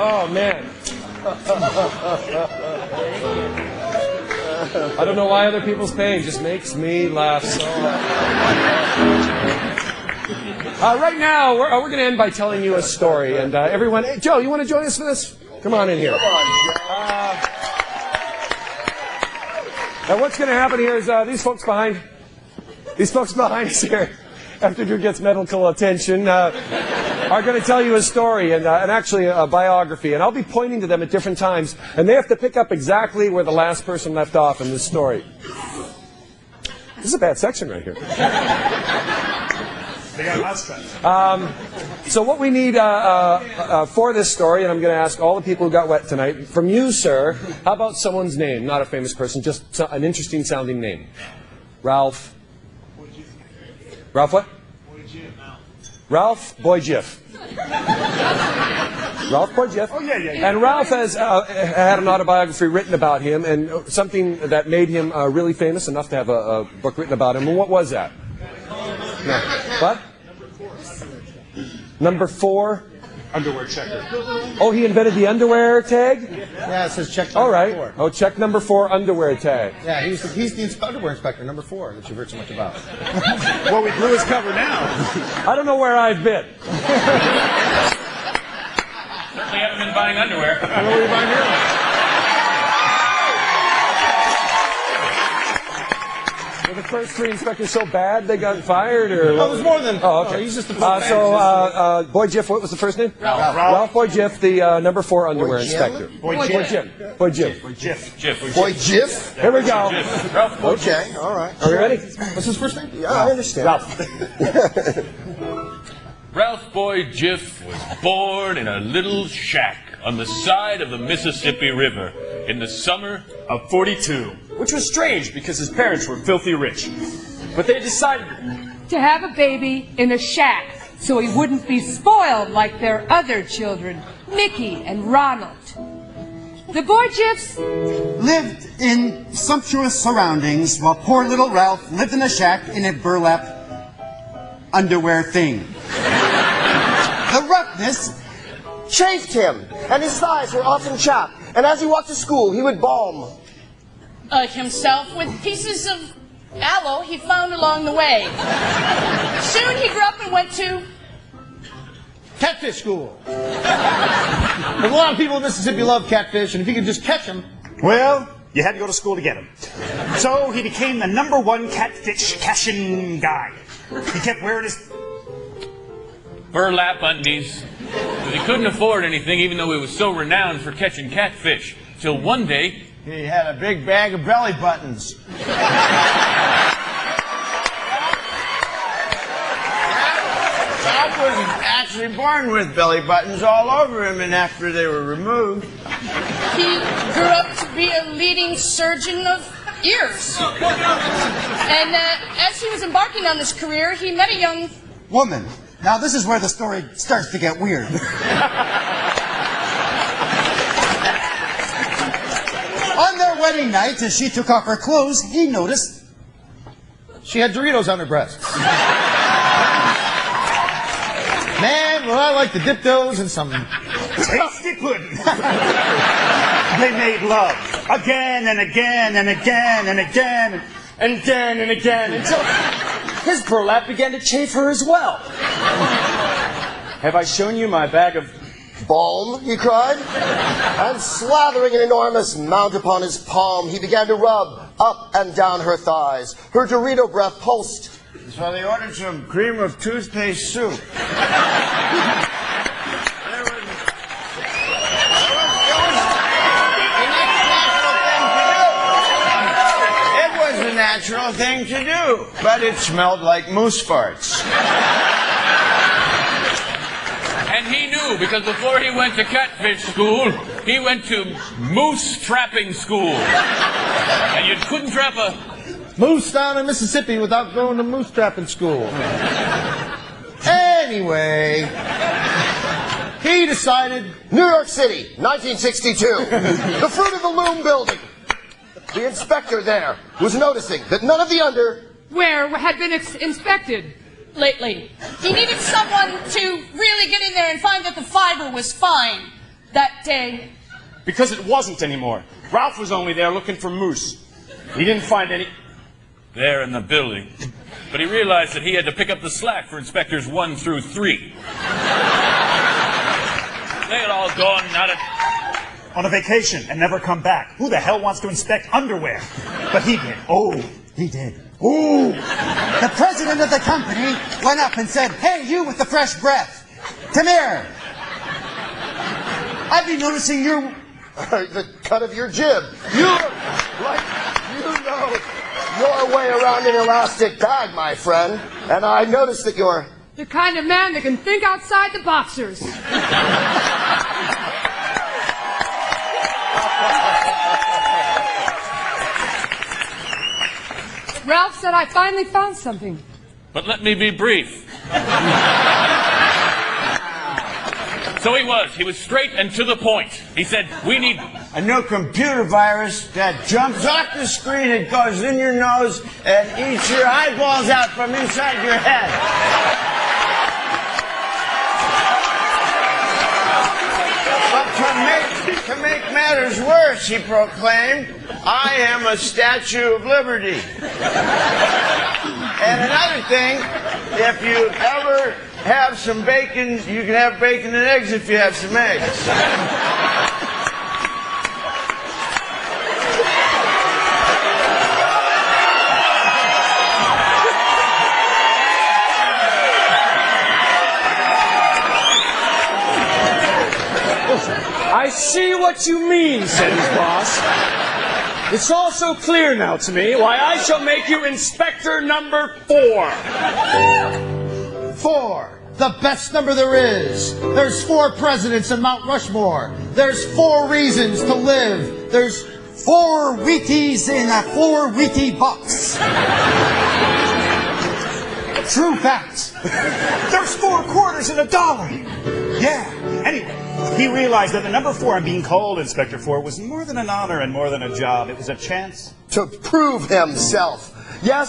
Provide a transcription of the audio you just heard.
Oh, man. I don't know why other people's pain just makes me laugh so hard. Right now, we're going to end by telling you a story. And everyone, hey, Joe, you want to join us for this? Come on in here. Now, what's going to happen here is these folks behind us here, after Drew gets medical attention, are going to tell you a story and actually a biography. And I'll be pointing to them at different times, and they have to pick up exactly where the last person left off in this story. This is a bad section right here. They got mousetraps. So what we need for this story, and I'm going to ask all the people who got wet tonight, from you, sir, how about someone's name? Not a famous person, just an interesting sounding name. Ralph. Ralph what? Ralph Boyjiff. Ralph Boyjiff. Oh, yeah. And Ralph has had an autobiography written about him, and something that made him really famous enough to have a book written about him. And what was that? No. What? Number 4? Underwear checker. Oh, he invented the underwear tag? Yeah, it says check number 4. All right. Oh, check number 4 underwear tag. Yeah, he's the underwear inspector, number 4, that you've heard so much about. Well, we blew his cover now. I don't know where I've been. Certainly haven't been buying underwear. I don't know where you're buying here. Were the first 3 inspectors so bad they got fired, or? Oh, there's more than. Oh, okay. No, he's just the Boyjiff, what was the first name? Ralph Boyjiff, the number 4 underwear inspector. Boyjiff. Boyjiff? Here we go. Ralph Boyjiff. Okay, all right. Are you ready? What's his first name? Yeah, I understand. Ralph Boyjiff was born in a little shack on the side of the Mississippi River in the summer of 42, which was strange because his parents were filthy rich. But they decided to have a baby in a shack so he wouldn't be spoiled like their other children, Mickey and Ronald. The Boyjiffs lived in sumptuous surroundings while poor little Ralph lived in a shack in a burlap underwear thing. The roughness chafed him, and his thighs were often chapped, and as he walked to school, he would balm himself with pieces of aloe he found along the way. Soon he grew up and went to catfish school. A lot of people in Mississippi love catfish, and if you could just catch them. Well, you had to go to school to get him. So he became the #1 catfish catching guy. He kept wearing his burlap undies. But he couldn't afford anything, even though he was so renowned for catching catfish. Till one day, he had a big bag of belly buttons. Ralph was actually born with belly buttons all over him, and after they were removed, he grew up to be a leading surgeon of ears. And as he was embarking on this career, he met a young woman. Now, this is where the story starts to get weird. On their wedding night, as she took off her clothes, he noticed she had Doritos on her breast. Man, well, I like to dip those in some tasty pudding. They made love again and again and again and again and again and again until his burlap began to chafe her as well. Have I shown you my bag of balm? He cried. And slathering an enormous mount upon his palm, he began to rub up and down her thighs. Her Dorito breath pulsed. So they ordered some cream of toothpaste soup. It was a natural thing to do, but it smelled like moose farts. and he knew, because before he went to catfish school, he went to moose trapping school. And you couldn't trap a moose down in Mississippi without going to moose trapping school. Anyway, he decided... New York City, 1962. The fruit of the loom building. The inspector there was noticing that none of the underwear had been inspected lately. He needed someone to really get in there and find that the fiber was fine. that day? Because it wasn't anymore. Ralph was only there looking for moose. He didn't find any there in the building. But he realized that he had to pick up the slack for inspectors 1 through 3. They had all gone on a vacation and never come back. Who the hell wants to inspect underwear? But he did. Oh, He did. Ooh! The president of the company went up and said, "Hey, you with the fresh breath, come here. I've been noticing your..." The cut of your jib. You look like you know your way around an elastic bag, my friend. And I noticed that you're... The kind of man that can think outside the boxers. Ralph said I finally found something. But let me be brief. So he was straight and to the point. He said, we need a new computer virus that jumps off the screen and goes in your nose and eats your eyeballs out from inside your head. But to make matters worse, he proclaimed, I am a Statue of Liberty. And another thing, if you ever have some bacon, you can have bacon and eggs if you have some eggs. I see what you mean, said his boss. It's all so clear now to me why I shall make you Inspector number 4. 4. The best number there is. There's 4 presidents in Mount Rushmore. There's 4 reasons to live. There's 4 Wheaties in a 4 Wheatie box. True fact. There's 4 quarters in a dollar. Yeah. Anyway, he realized that the number 4 and being called Inspector 4 was more than an honor and more than a job. It was a chance to prove himself. Yes,